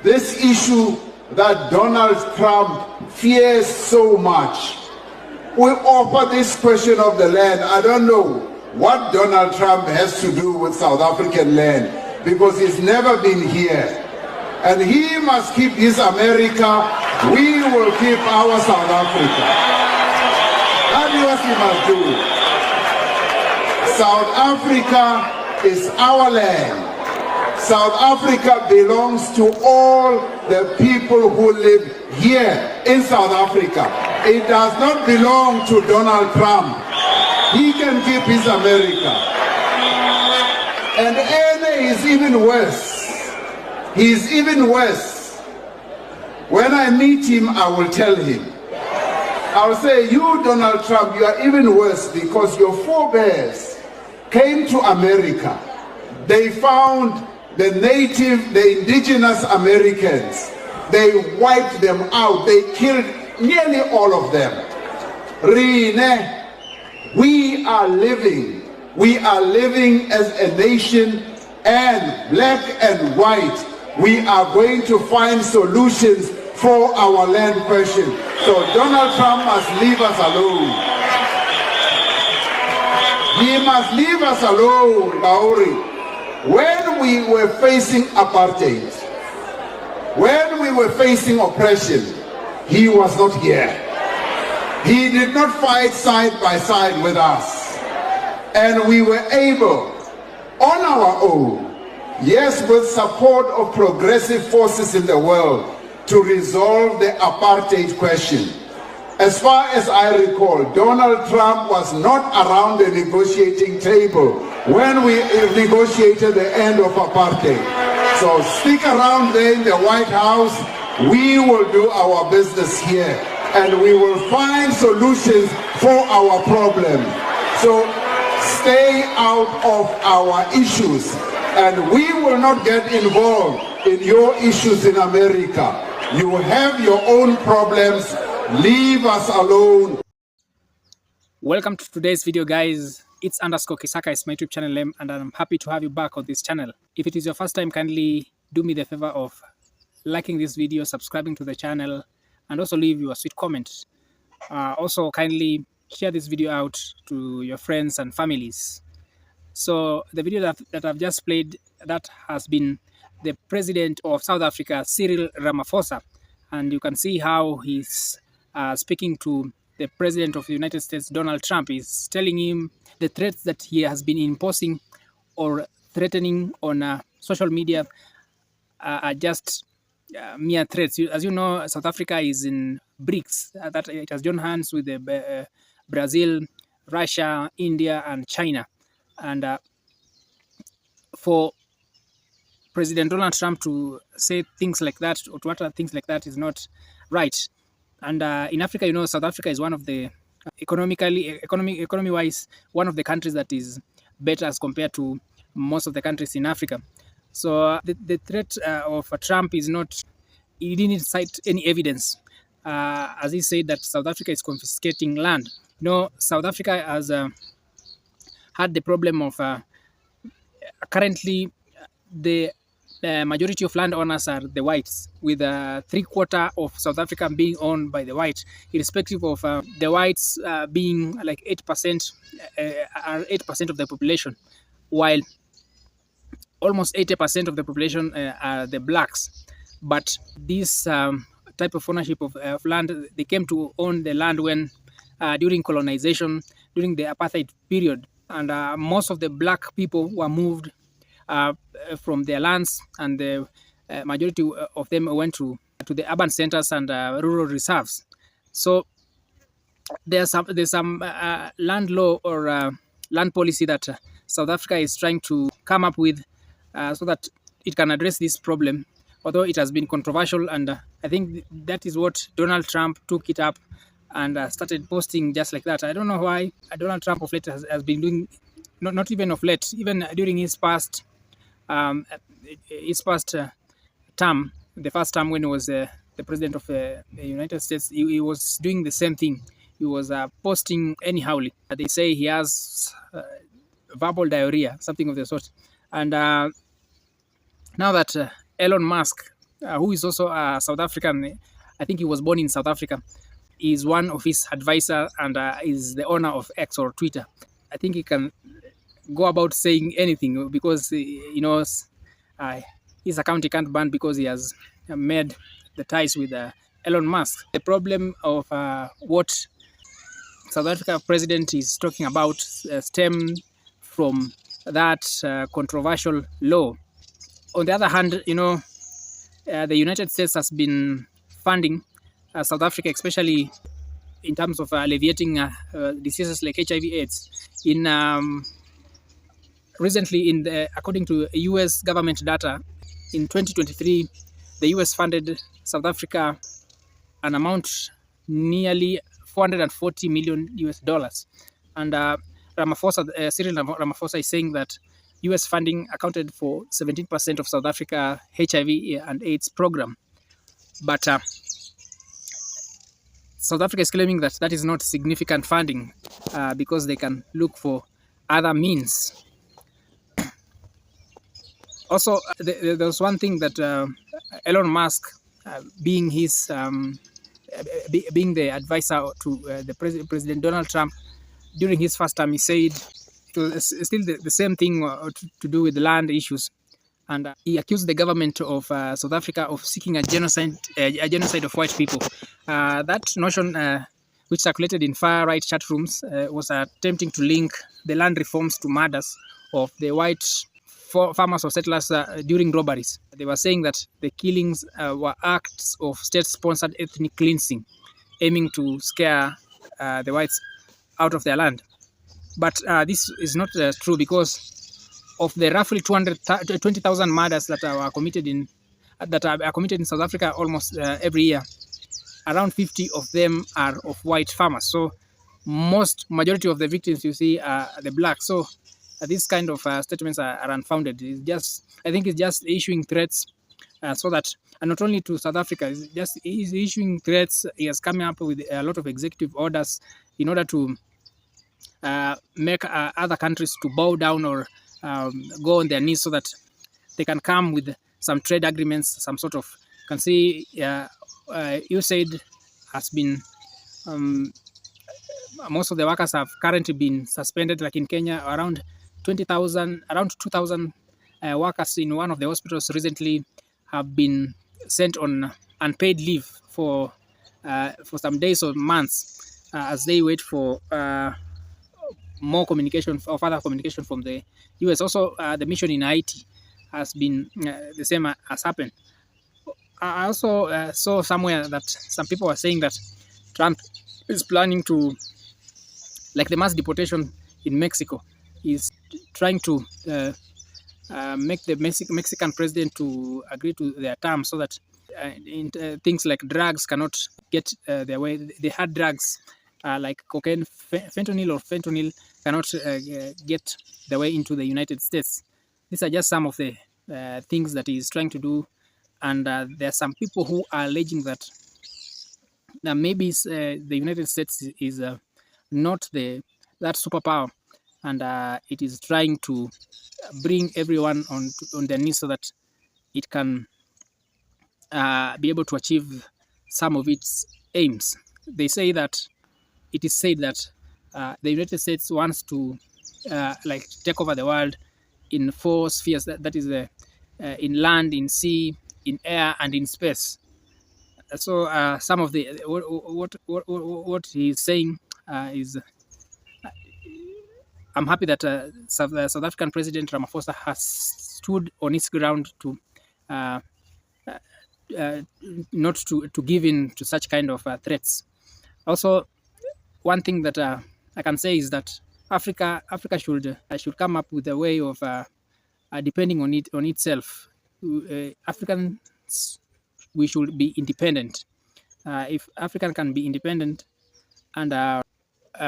this issue that Donald Trump fears so much. We offer this question of the land. I don't know what Donald Trump has to do with South African land, because he's never been here. And he must keep his America, we will keep our South Africa. That's what he must do. South Africa is our land. South Africa belongs to all the people who live here in South Africa. It does not belong to Donald Trump. He can keep his America. And Ene is even worse. He is even worse. When I meet him, I will tell him. I will say, you, Donald Trump, you are even worse, because your forebears came to America. They found the native, the indigenous Americans. They wiped them out. They killed nearly all of them. Rine, we are living as a nation, and black and white, we are going to find solutions for our land question. So Donald Trump must leave us alone. He must leave us alone, Maori. When we were facing apartheid, when we were facing oppression, he was not here. He did not fight side by side with us. And we were able, on our own, yes, with support of progressive forces in the world, to resolve the apartheid question. As far as I recall, Donald Trump was not around the negotiating table when we negotiated the end of apartheid. So stick around there in the White House. We will do our business here, and we will find solutions for our problem. So stay out of our issues, and we will not get involved in your issues in America. You have your own problems. Leave us alone. Welcome to today's video, guys. It's _Kisaka is my YouTube channel name, and I'm happy to have you back on this channel. If it is your first time, kindly do me the favor of liking this video, subscribing to the channel, and also leave your sweet comment. Also, kindly share this video out to your friends and families. So the video that I've just played, that has been the president of South Africa, Cyril Ramaphosa, and you can see how he's speaking to the president of the United States, Donald Trump. Is telling him the threats that he has been imposing or threatening on social media are just mere threats. As you know, South Africa is in BRICS. That it has joined hands with Brazil, Russia, India, and China. And for President Donald Trump to say things like that, or to utter things like that, is not right. And in Africa, you know, South Africa is one of the economy-wise, one of the countries that is better as compared to most of the countries in Africa. So the threat of Trump is not, he didn't cite any evidence, as he said that South Africa is confiscating land. You know, South Africa has had the problem of currently the majority of landowners are the whites, with 3/4 of South Africa being owned by the whites, irrespective of the whites being like 8%, are 8% of the population, while almost 80% of the population are the blacks. But this type of ownership of land, they came to own the land when during colonization, during the apartheid period, and most of the black people were moved from their lands, and the majority of them went to the urban centers and rural reserves. So there's some land law or land policy that South Africa is trying to come up with so that it can address this problem, although it has been controversial. And I think that is what Donald Trump took it up and started posting just like that. I don't know why Donald Trump of late has been doing, not even of late, even during his past term, the first term when he was the president of the United States, he was doing the same thing. He was posting anyhowly. They say he has verbal diarrhea, something of the sort. And now that Elon Musk who is also a South African. I think he was born in South Africa. Is one of his advisor and is the owner of X or Twitter. I think he can go about saying anything because he knows his account he can't ban because he has made the ties with Elon Musk. The problem of what South Africa president is talking about stem from that controversial law. On the other hand, the United States has been funding South Africa, especially in terms of alleviating diseases like HIV/AIDS. Recently, according to U.S. government data, in 2023, the U.S. funded South Africa an amount nearly $440 million US, and Cyril Ramaphosa is saying that U.S. funding accounted for 17% of South Africa HIV and AIDS program, but South Africa is claiming that that is not significant funding because they can look for other means. Also, there was one thing that Elon Musk, being his being the advisor to the President Donald Trump during his first term, he said it was still the same thing to do with the land issues, and he accused the government of South Africa of seeking a genocide of white people. That notion, which circulated in far-right chat rooms, was attempting to link the land reforms to murders of the white farmers or settlers during robberies. They were saying that the killings were acts of state-sponsored ethnic cleansing, aiming to scare the whites out of their land. But this is not true, because of the roughly 220,000 murders that are committed in South Africa almost every year, around 50 of them are of white farmers. So majority of the victims you see are the black. So these kind of statements are unfounded. I think it's just issuing threats so that, and not only to South Africa, he's issuing threats. He has come up with a lot of executive orders in order to make other countries to bow down or go on their knees so that they can come with some trade agreements, some sort of, can see, USAID has been, most of the workers have currently been suspended, like in Kenya, around 2,000 workers in one of the hospitals recently have been sent on unpaid leave for some days or months as they wait for more communication or further communication from the US. Also, the mission in Haiti has been the same has happened. I also saw somewhere that some people were saying that Trump is planning to, like the mass deportation in Mexico, is trying to make the Mexican president to agree to their terms so that things like drugs cannot get their way. The hard drugs like cocaine, fentanyl cannot get their way into the United States. These are just some of the things that he's trying to do. And there are some people who are alleging that maybe the United States is not that superpower, and it is trying to bring everyone on their knees so that it can be able to achieve some of its aims. They say that it is said that the United States wants to like take over the world in 4 spheres. That is in land, in sea, in air, and in space. So some of the what he's saying is, I'm happy that South African President Ramaphosa has stood on his ground to not to give in to such kind of threats. Also, one thing that I can say is that Africa should come up with a way of depending on itself. Africans, we should be independent. If Africa can be independent and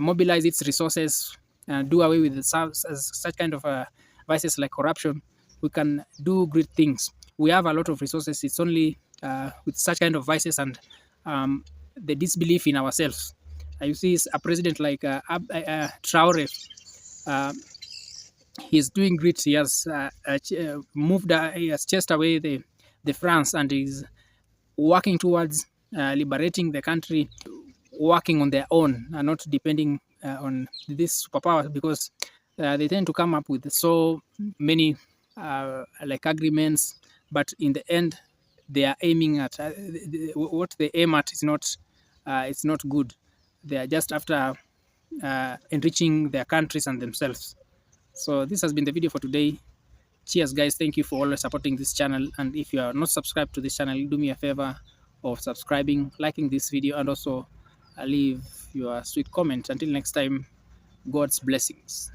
mobilize its resources and do away with such kind of vices like corruption, we can do great things. We have a lot of resources. It's only with such kind of vices and the disbelief in ourselves. You see, a president like Traore, he's doing great. He has he has chased away the the France and is working towards liberating the country, working on their own and not depending on this superpower, because they tend to come up with so many like agreements, but in the end they are aiming at what they aim at is not it's not good. They are just after enriching their countries and themselves. So this has been the video for today. Cheers guys, thank you for always supporting this channel, and if you are not subscribed to this channel, do me a favor of subscribing, liking this video, and also leave your sweet comment. Until next time, God's blessings.